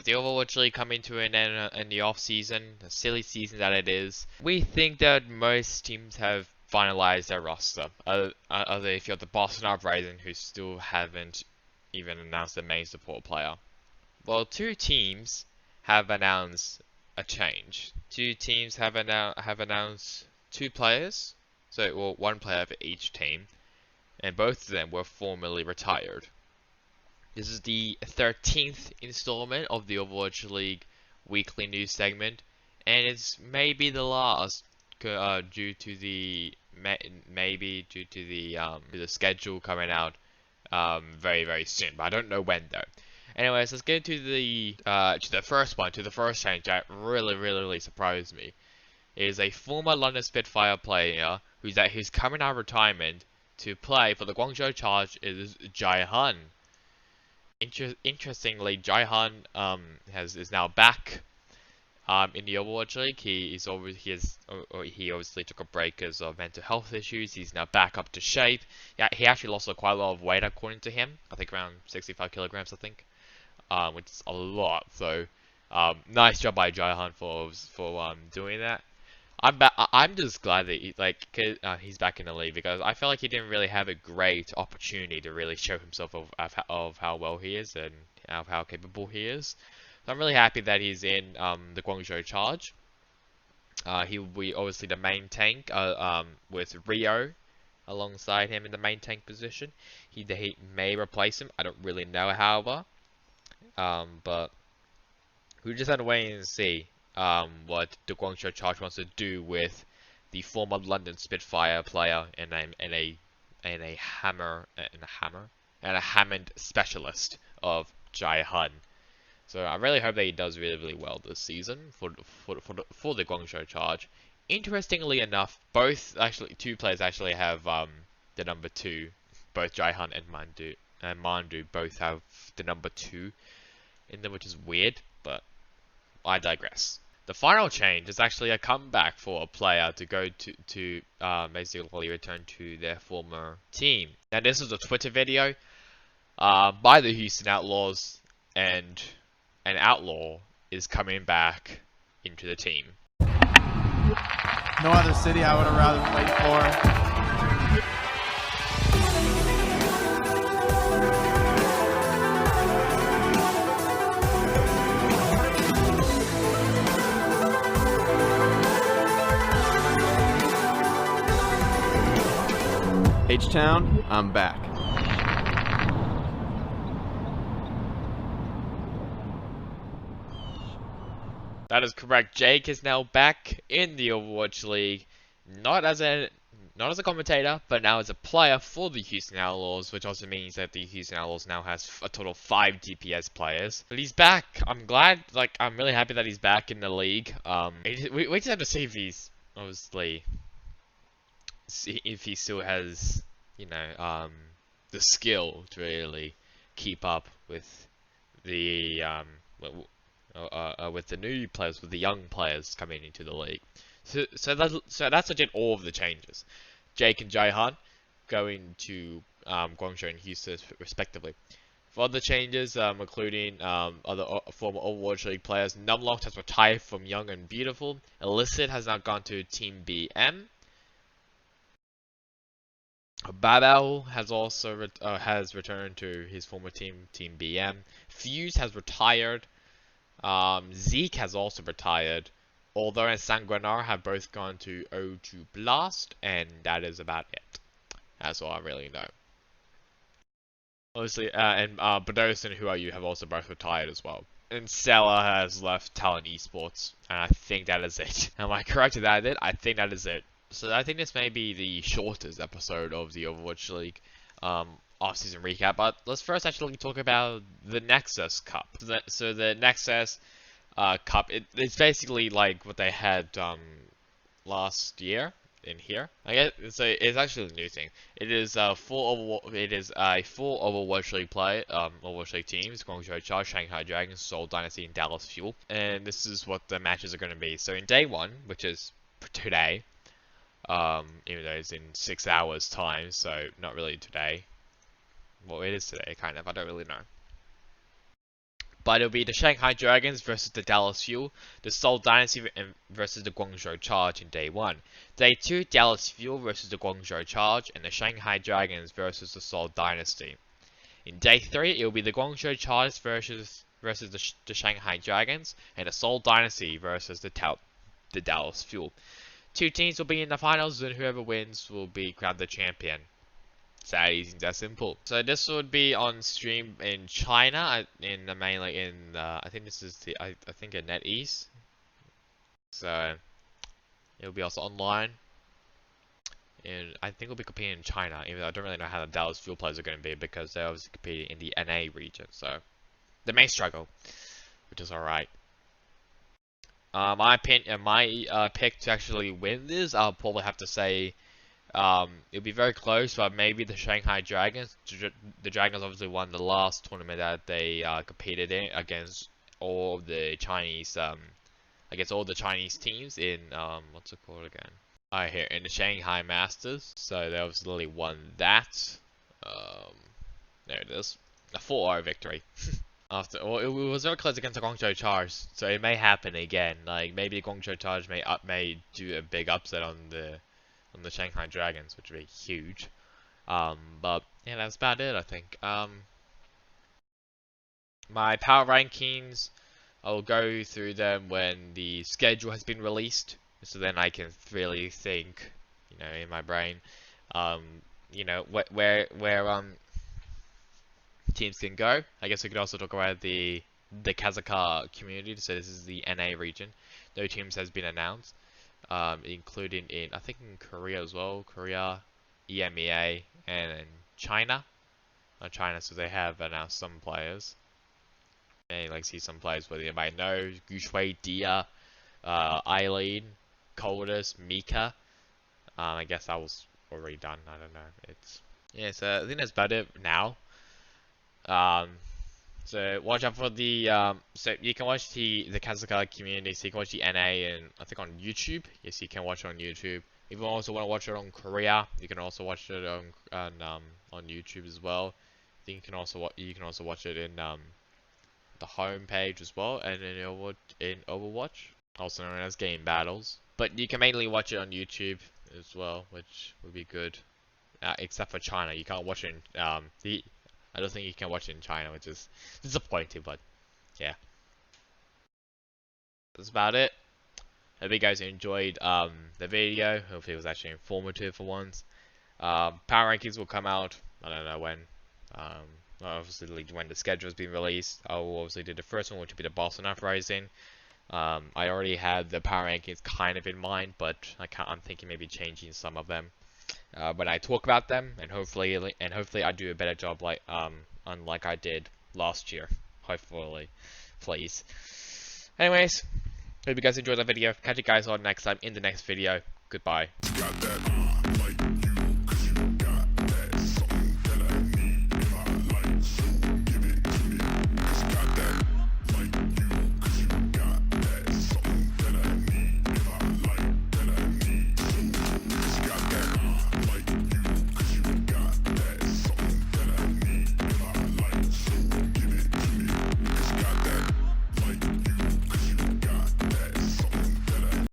With the Overwatch League coming to an end in the off season, the silly season that it is, we think that most teams have finalized their roster. Other if you're the Boston Uprising, who still haven't even announced their main support player. Well, two teams have announced a change. Two teams have announced two players, so well, one player for each team, and both of them were formally retired. This is the 13th installment of the Overwatch League weekly news segment, and it's maybe the last due to the the schedule coming out very soon, but I don't know when though. Anyways, let's get to the first one, to the first change that really surprised me. It is a former London Spitfire player who's coming out of retirement to play for the Guangzhou Charge. Is Jai Han. Interestingly, Jai Han is now back in the Overwatch League. He obviously took a break because of mental health issues. He's now back up to shape. Yeah, he actually lost quite a lot of weight according to him. I think around 65 kilograms. I think, which is a lot. So, nice job by Jai Han for doing that. I'm just glad that he's back in the league, because I felt like he didn't really have a great opportunity to really show himself of how well he is and of how capable he is. So I'm really happy that he's in the Guangzhou Charge. He will be obviously the main tank with Rio alongside him in the main tank position. He may replace him. I don't really know, however. But we just have to wait and see what the Guangzhou Charge wants to do with the former London Spitfire player and a Hammond specialist of Jai Han. So I really hope that he does really well this season for the Guangzhou Charge. Interestingly enough, two players actually have the number 2. Both Jai Han and Mandu both have the number 2 in them, which is weird, but I digress. The final change is actually a comeback for a player to go to basically return to their former team. Now this is a Twitter video by the Houston Outlaws, and an Outlaw is coming back into the team. No other city I would have rather played for. H-Town, I'm back. That is correct. Jake is now back in the Overwatch League, not as a commentator, but now as a player for the Houston Outlaws, which also means that the Houston Outlaws now has a total of 5 DPS players. But he's back. I'm glad. I'm really happy that he's back in the league. We just have to see if he's obviously. See if he still has, the skill to really keep up with the new players, with the young players coming into the league. So that's legit all of the changes. Jake and Jai Han going to Guangzhou and Houston respectively. For other changes, including other former Overwatch League players, Numlocked has retired from Young and Beautiful. Illicit has now gone to Team BM. Babel has also has returned to his former team, Team BM. Fuse has retired. Zeke has also retired. Although and Sanguinar have both gone to O2 Blast, and that is about it. That's all I really know. Obviously, and Bedos and Who Are You have also both retired as well. And Stella has left Talent Esports, and I think that is it. Am I correct with that? I think that is it. So I think this may be the shortest episode of the Overwatch League off-season recap, but let's first actually talk about the Nexus Cup. So the Nexus Cup, it's basically like what they had last year in here. I guess it's actually a new thing. It is a full Overwatch League Overwatch League teams: Guangzhou Charge, Shanghai Dragons, Seoul Dynasty, and Dallas Fuel. And this is what the matches are going to be. So in day 1, which is today. Even though it's in 6 hours time, so not really today. Well, it is today, kind of. I don't really know. But it'll be the Shanghai Dragons versus the Dallas Fuel, the Seoul Dynasty versus the Guangzhou Charge in day 1. Day 2, Dallas Fuel versus the Guangzhou Charge, and the Shanghai Dragons versus the Seoul Dynasty. In day 3, it will be the Guangzhou Charge versus the Shanghai Dragons, and the Seoul Dynasty versus the Dallas Fuel. 2 teams will be in the finals, and whoever wins will be crowned the champion. It's that easy, that simple. So this would be on stream in China, mainly in I think this is I think in NetEase. So it'll be also online, and I think we'll be competing in China. Even though I don't really know how the Dallas Fuel players are going to be because they're obviously competing in the NA region. So they may struggle, which is alright. My opinion, my pick to actually win this, I'll probably have to say. It'll be very close, but maybe the Shanghai Dragons. The Dragons obviously won the last tournament that they competed in against all of the Chinese, against all the Chinese teams in what's it called again? Here in the Shanghai Masters. So they obviously won that. There it is, a 4-0 victory. Well, it was very close against the Guangzhou Charge, so it may happen again. Like maybe the Guangzhou Charge may do a big upset on the Shanghai Dragons, which would be huge. But yeah, that's about it, I think. My power rankings, I'll go through them when the schedule has been released, so then I can really think, in my brain, where teams can go. I guess we could also talk about the Kazakhstan community. So this is the NA region. No teams has been announced. Including I think in Korea as well, Korea, EMEA, and China. China, so they have announced some players. And see some players whether you might know: Yushui, Dia, Eileen, Coldus, Mika. I guess that was already done. I don't know. So I think that's about it now. So watch out for the so you can watch the Kazakhstan community, so you can watch the NA and I think on YouTube. Yes, you can watch it on YouTube. If you also want to watch it on Korea, you can also watch it on YouTube as well. I think you can also watch it in the home page as well, and in Overwatch, also known as Game Battles. But you can mainly watch it on YouTube as well, which would be good. Except for China, you can't watch it in I don't think you can watch it in China, which is disappointing, but yeah. That's about it. Hope you guys enjoyed the video. Hopefully it was actually informative for once. Power rankings will come out, I don't know when. Obviously when the schedule has been released. I will obviously do the first one, which will be the Boston Uprising. I already had the power rankings kind of in mind, but I'm thinking maybe changing some of them. When I talk about them, and hopefully I do a better job unlike I did last year. Hopefully, please. Anyways, hope you guys enjoyed the video. Catch you guys on next time in the next video. Goodbye.